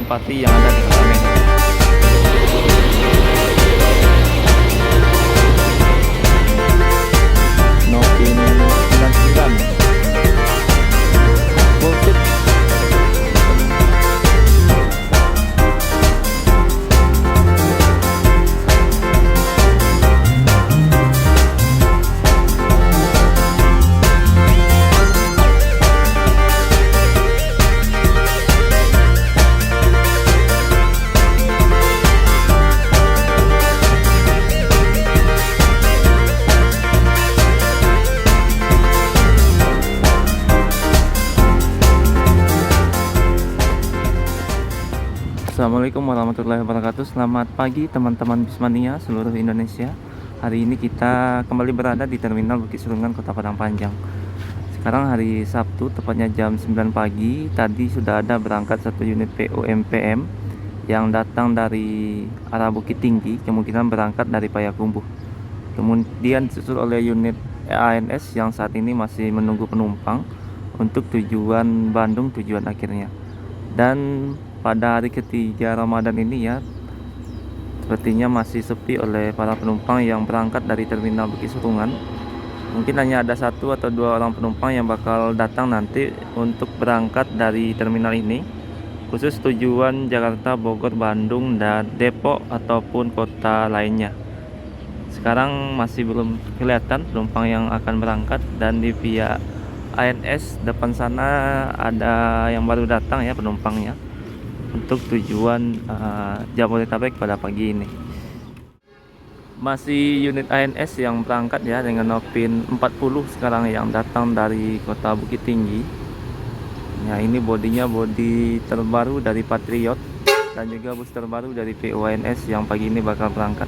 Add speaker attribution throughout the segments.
Speaker 1: Simpati yang ada di Kota Medan. Novin 99 Bullshit. Assalamualaikum warahmatullahi wabarakatuh. Selamat pagi teman-teman Bismania seluruh Indonesia. Hari ini kita kembali berada di Terminal Bukit Serungan, Kota Padang Panjang. Sekarang hari Sabtu, tepatnya jam 9 pagi. Tadi sudah ada berangkat satu unit PO MPM yang datang dari arah Bukit Tinggi, kemungkinan berangkat dari Payakumbuh. Kemudian disusul oleh unit ANS yang saat ini masih menunggu penumpang untuk tujuan Bandung, tujuan akhirnya. Dan pada hari ketiga Ramadan ini ya, sepertinya masih sepi oleh para penumpang yang berangkat dari Terminal Bukit Serungan. Mungkin hanya ada satu atau dua orang penumpang yang bakal datang nanti untuk berangkat dari terminal ini, khusus tujuan Jakarta, Bogor, Bandung, dan Depok ataupun kota lainnya. Sekarang masih belum kelihatan penumpang yang akan berangkat, dan di pihak ANS depan sana ada yang baru datang ya penumpangnya untuk tujuan Jabodetabek pada pagi ini. Masih unit ANS yang berangkat ya dengan Novin 40 sekarang yang datang dari kota Bukit Tinggi. Ya, ini bodinya bodi terbaru dari Patriot dan juga bus terbaru dari PO ANS yang pagi ini bakal berangkat.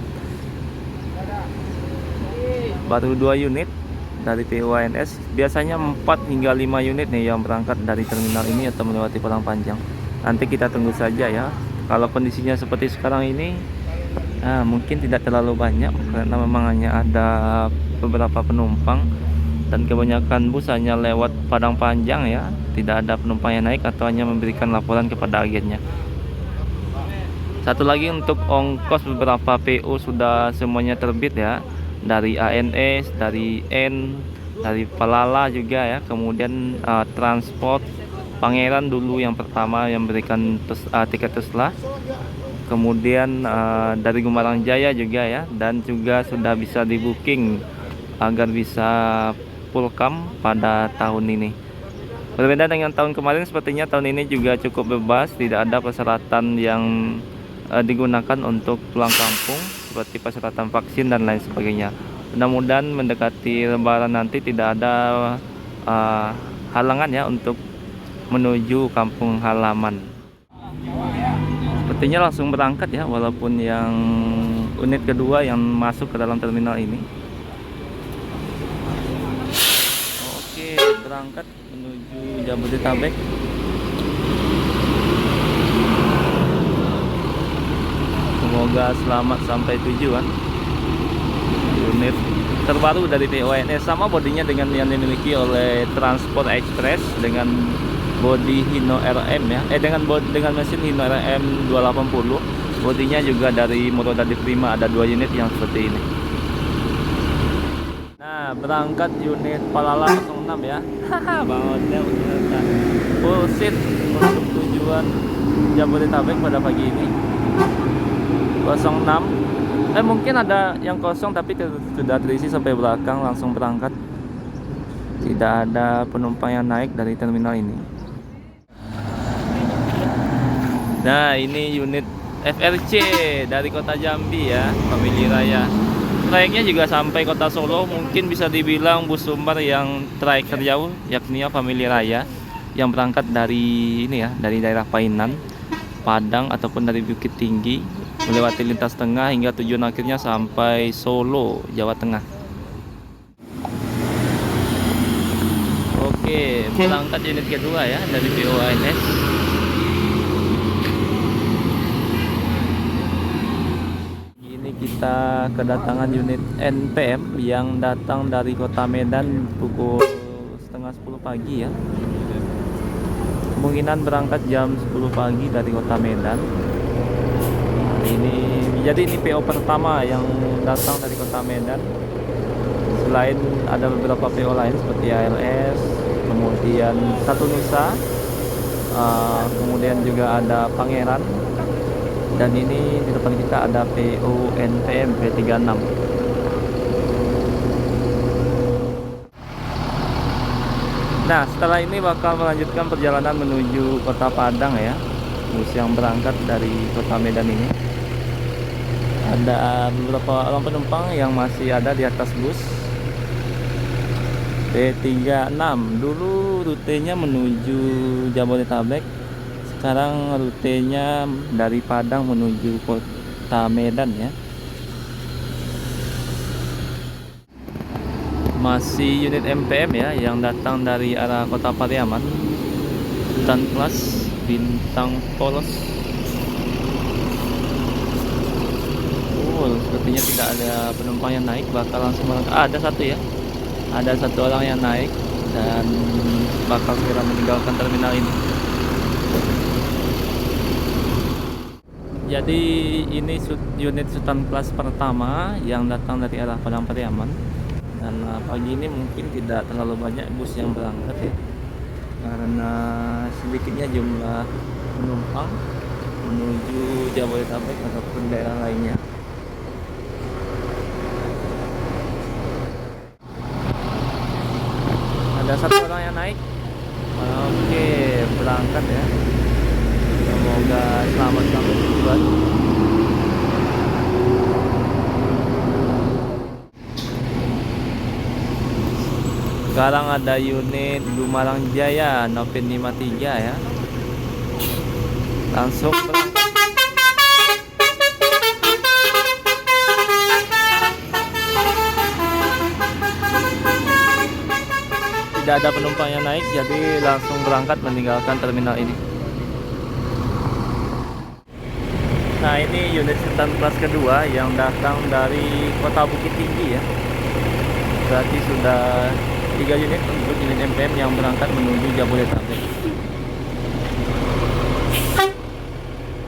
Speaker 1: Baru 2 unit dari PO ANS. Biasanya 4 hingga 5 unit nih yang berangkat dari terminal ini atau melewati Padang Panjang. Nanti kita tunggu saja ya. Kalau kondisinya seperti sekarang ini, mungkin tidak terlalu banyak karena memang hanya ada beberapa penumpang dan kebanyakan bus hanya lewat Padang Panjang ya. Tidak ada penumpang yang naik atau hanya memberikan laporan kepada agennya. Satu lagi, untuk ongkos beberapa PO sudah semuanya terbit ya. Dari ANS, dari N, dari Palala juga ya. Kemudian transport Pangeran dulu yang pertama yang berikan tiket Tesla, kemudian dari Gumarang Jaya juga ya, dan juga sudah bisa di booking agar bisa full camp pada tahun ini. Berbeda dengan tahun kemarin, sepertinya tahun ini juga cukup bebas, tidak ada persyaratan yang digunakan untuk pulang kampung seperti persyaratan vaksin dan lain sebagainya. Mudah-mudahan mendekati Lebaran nanti tidak ada halangan ya untuk menuju kampung halaman. Sepertinya langsung berangkat ya, walaupun yang unit kedua yang masuk ke dalam terminal ini. Oke, berangkat menuju Jabodetabek. Semoga selamat sampai tujuan. Unit terbaru dari PO ANS, sama bodinya dengan yang dimiliki oleh Transport Express dengan bodi Hino RM ya, dengan mesin Hino RM 280. Bodinya juga dari Murodadi Prima, ada 2 unit yang seperti ini. Nah, berangkat unit Palala 06 ya. Bangunnya udah full seat untuk tujuan Jabodetabek pada pagi ini. 06. Mungkin ada yang kosong tapi sudah terisi sampai belakang, langsung berangkat. Tidak ada penumpang yang naik dari terminal ini. Nah, ini unit FRC dari kota Jambi ya, Family Raya. Trayeknya juga sampai kota Solo, mungkin bisa dibilang bus Sumbar yang trayek terjauh, yakni Family Raya yang berangkat dari ini ya, dari daerah Painan, Padang ataupun dari Bukit Tinggi, melewati lintas tengah hingga tujuan akhirnya sampai Solo, Jawa Tengah. Oke, berangkat unit kedua ya dari PO ANS. Kita kedatangan unit NPM yang datang dari kota Medan pukul setengah 10 pagi ya. kemungkinan berangkat jam 10 pagi dari kota Medan. Jadi ini PO pertama yang datang dari kota Medan. Selain ada beberapa PO lain seperti ALS, kemudian Satu Nusa, kemudian juga ada Pangeran, dan ini di depan kita ada PO NPM V36. Nah, setelah ini bakal melanjutkan perjalanan menuju kota Padang ya, bus yang berangkat dari kota Medan ini. Ada beberapa orang penumpang yang masih ada di atas bus P36. Dulu rutenya menuju Jabodetabek, sekarang rutenya dari Padang menuju kota Medan ya. Masih unit MPM ya, yang datang dari arah kota Pariaman, Sultan Plus, Bintang Polos. Sepertinya tidak ada penumpang yang naik, bakal langsung berangkat. Ada satu ya, ada satu orang yang naik dan bakal segera meninggalkan terminal ini. Jadi ini unit Sultan Plus pertama yang datang dari arah Padang Pariaman, dan pagi ini mungkin tidak terlalu banyak bus yang berangkat ya, karena sedikitnya jumlah penumpang menuju Jabodetabek ataupun daerah lainnya. Ada satu orang yang naik. Oke, berangkat ya. Semoga selamat sampai tujuan. Sekarang ada unit Gumarang Jaya Nopin 53 ya. Langsung berangkat. Tidak ada penumpang yang naik, jadi langsung berangkat meninggalkan terminal ini. Nah, ini unit Sultan Plus kedua yang datang dari kota Bukit Tinggi ya. Berarti sudah 3 unit untuk unit MPM yang berangkat menuju Jabodetabek.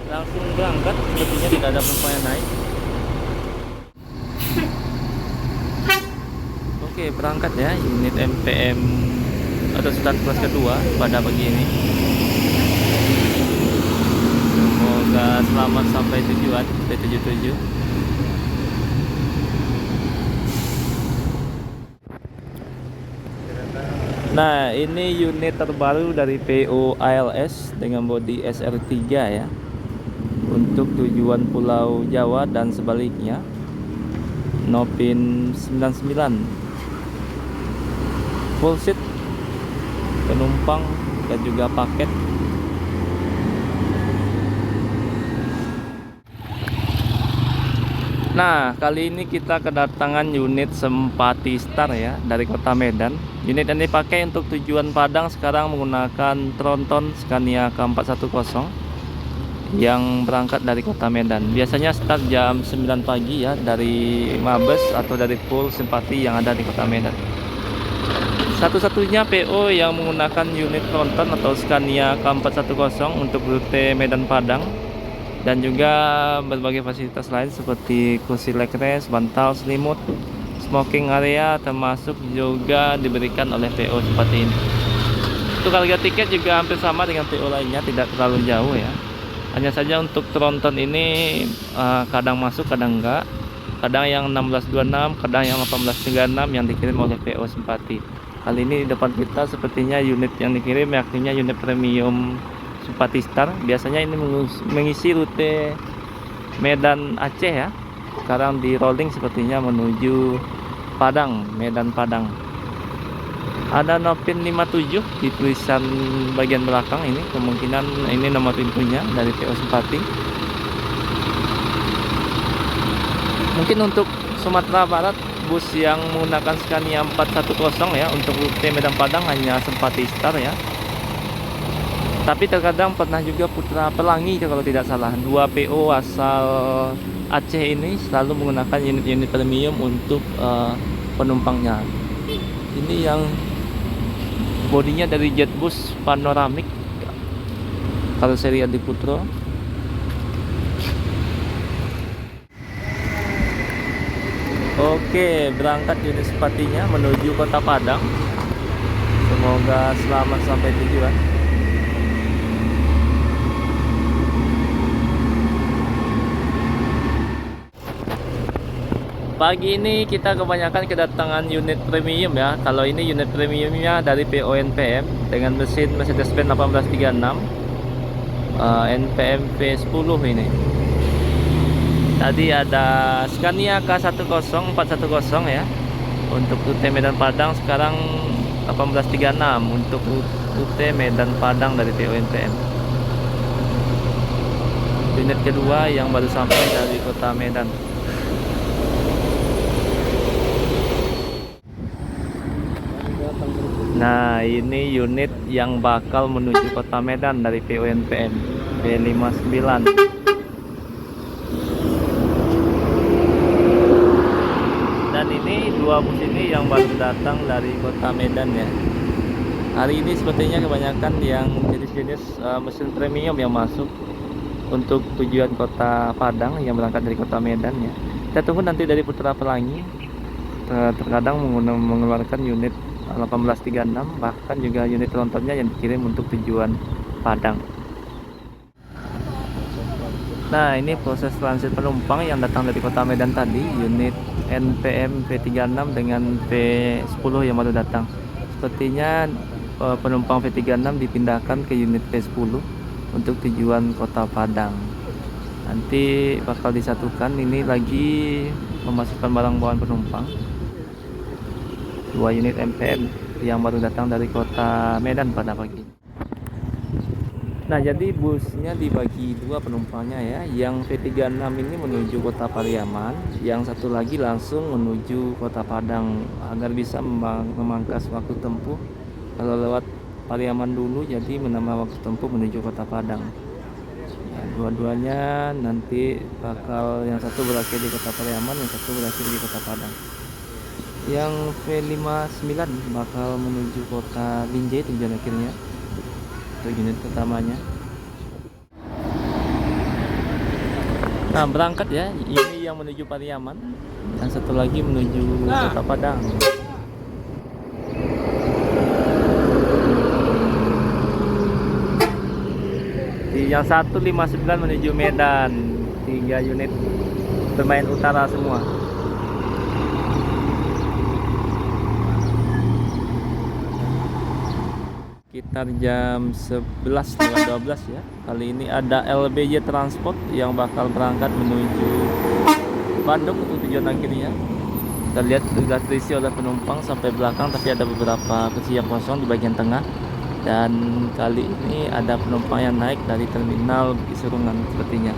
Speaker 1: Langsung berangkat, sepertinya tidak ada penumpang yang naik. Oke, berangkat ya unit MPM atau Sultan Plus kedua pada pagi ini. Semoga selamat sampai tujuan P77. Nah, ini unit terbaru dari PO ALS dengan bodi SR3 ya, untuk tujuan Pulau Jawa dan sebaliknya. Nopin 99, full seat, penumpang dan juga paket. Nah, kali ini kita kedatangan unit Sempati Star ya dari kota Medan. Unit yang dipakai untuk tujuan Padang sekarang menggunakan tronton Scania K410 yang berangkat dari kota Medan. Biasanya start jam 9 pagi ya dari Mabes atau dari pool Sempati yang ada di kota Medan. Satu-satunya PO yang menggunakan unit tronton atau Scania K410 untuk rute Medan Padang, dan juga berbagai fasilitas lain seperti kursi legress, bantal selimut, smoking area termasuk juga diberikan oleh PO seperti ini. Untuk harga tiket juga hampir sama dengan PO lainnya, tidak terlalu jauh ya. Hanya saja untuk tronton ini kadang masuk kadang enggak, kadang yang 1626, kadang yang 1836 yang dikirim oleh PO Simpati. Kali ini di depan kita sepertinya unit yang dikirim yakni unit premium Simpati Star. Biasanya ini mengisi rute Medan Aceh ya. Sekarang di rolling sepertinya menuju Padang, Medan Padang. Ada Nopin 57 di tulisan bagian belakang ini, kemungkinan ini nomor pintunya dari PO Simpati. Mungkin untuk Sumatera Barat bus yang menggunakan Scania 410 ya untuk rute Medan Padang hanya Sempati Star ya. Tapi terkadang pernah juga Putra Pelangi kalau tidak salah. 2 PO asal Aceh ini selalu menggunakan unit-unit premium untuk penumpangnya. Ini yang bodinya dari Jetbus panoramik Karoseri Adi Putro. Oke, berangkat unit sepatinya menuju Kota Padang. Semoga selamat sampai tujuan. Pagi ini kita kebanyakan kedatangan unit premium ya. Kalau ini unit premiumnya dari PO NPM dengan mesin Mercedes-Benz 1836 NPM V10 ini. Tadi ada Scania K10410 ya untuk UT Medan Padang. Sekarang 1836 untuk UT Medan Padang dari PO NPM. Unit kedua yang baru sampai dari Kota Medan. Nah, ini unit yang bakal menuju Kota Medan dari PO NPM B59. Dan ini dua bus ini yang baru datang dari Kota Medan ya. Hari ini sepertinya kebanyakan yang jenis-jenis mesin premium yang masuk untuk tujuan Kota Padang yang berangkat dari Kota Medan ya. Kita tunggu nanti dari Putra Pelangi. Terkadang mengeluarkan unit 1836, bahkan juga unit trontonnya yang dikirim untuk tujuan Padang. Nah, ini proses transit penumpang yang datang dari Kota Medan tadi, unit NPM V36 dengan V10 yang baru datang. Sepertinya penumpang V36 dipindahkan ke unit V10 untuk tujuan Kota Padang. Nanti bakal disatukan. Ini lagi memasukkan barang bawaan penumpang. 2 unit NPM yang baru datang dari Kota Medan pada pagi. Nah, jadi busnya dibagi 2 penumpangnya ya. Yang V36 ini menuju Kota Pariaman, yang satu lagi langsung menuju Kota Padang agar bisa memangkas waktu tempuh. Kalau lewat Pariaman dulu, jadi menambah waktu tempuh menuju Kota Padang. Ya, dua-duanya nanti bakal, yang satu berakhir di Kota Pariaman, yang satu berakhir di Kota Padang. Yang V59 bakal menuju Kota Binjai tujuan akhirnya untuk unit pertamanya. Nah, berangkat ya, ini yang menuju Pariaman, yang satu lagi menuju Kota Padang. Yang 159 menuju Medan, 3 unit bermain utara semua. Sekitar jam 11.12 ya. Kali ini ada LBJ Transport yang bakal berangkat menuju Bandung untuk tujuan akhirnya. Kita lihat sudah terisi oleh penumpang sampai belakang, tapi ada beberapa kursi yang kosong di bagian tengah. Dan kali ini ada penumpang yang naik dari terminal Kisurungan sepertinya.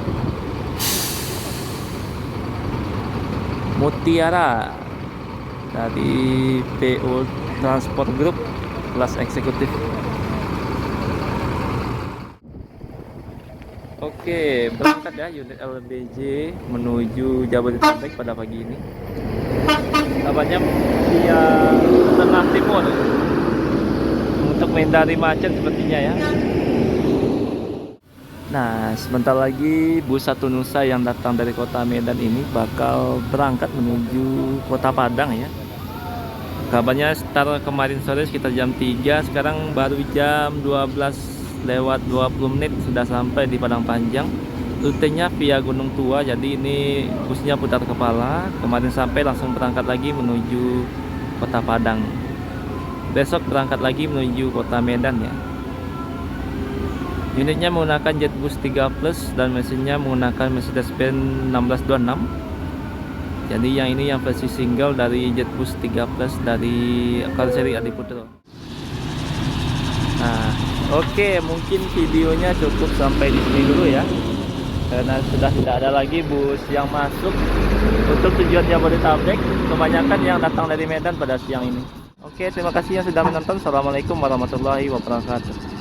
Speaker 1: Mutiara dari PO Transport Group kelas eksekutif. Oke, berangkat ya unit LBJ menuju Jabodetabek pada pagi ini. Kabarnya via tengah timur untuk menghindari macet sepertinya ya. Nah, sebentar lagi bus Satu Nusa yang datang dari Kota Medan ini bakal berangkat menuju Kota Padang ya. Kabarnya start kemarin sore sekitar jam 3, sekarang baru jam 12:20 sudah sampai di Padang Panjang. Rutenya via Gunung Tua, jadi ini busnya putar kepala. Kemarin sampai langsung berangkat lagi menuju Kota Padang. Besok berangkat lagi menuju Kota Medan ya. Unitnya menggunakan Jetbus 3 Plus dan mesinnya menggunakan Mercedes-Benz 1626. Jadi yang ini yang versi single dari Jetbus 3 Plus dari Karoseri Adi Putro. Nah, oke, mungkin videonya cukup sampai di sini dulu ya. Karena sudah tidak ada lagi bus yang masuk untuk tujuan Jabodetabek. Kebanyakan yang datang dari Medan pada siang ini. Oke, terima kasih yang sudah menonton. Assalamualaikum warahmatullahi wabarakatuh.